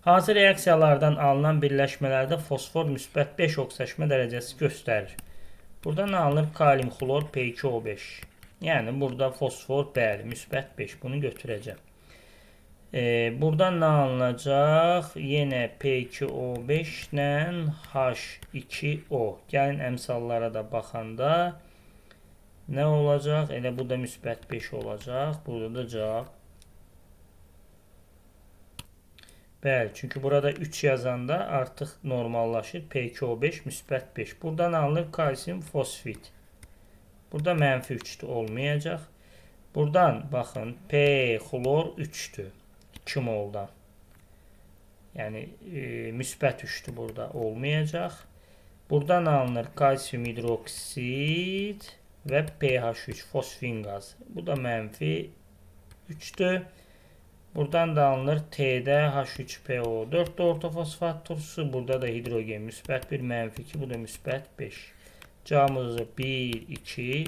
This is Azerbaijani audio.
Hansı reaksiyalardan alınan birləşmələrdə fosfor müsbət 5 oksijləşmə dərəcəsi göstərir? Burada nə alınır? Kalium xlor P2O5. Yəni burada fosfor bəli müsbət 5. Bunu götürəcəm. Burada nə alınacaq? Yenə P2O5 ilə H2O. Gəlin əmsallara da baxanda nə olacaq? Elə bu da müsbət 5 olacaq. Burada da cavab. Bəli, çünki burada 3 yazanda artıq normallaşır. P2O5 müsbət 5. Buradan alınır kalsium fosfit. Burada mənfi 3'dür, olmayacaq. Buradan baxın P xlor 3'dür. 2 moldan. Yəni müsbət 3'dür, burada olmayacaq. Buradan alınır kalsium hidroksid və pH3 fosfin qazı. Bu da mənfi 3'dür. Buradan da alınır T'də H3PO4 ortofosfat turşusu. Burada da hidrogen müsbət 1, mənfi 2, bu da müsbət 5. Cavabımız 1, 2,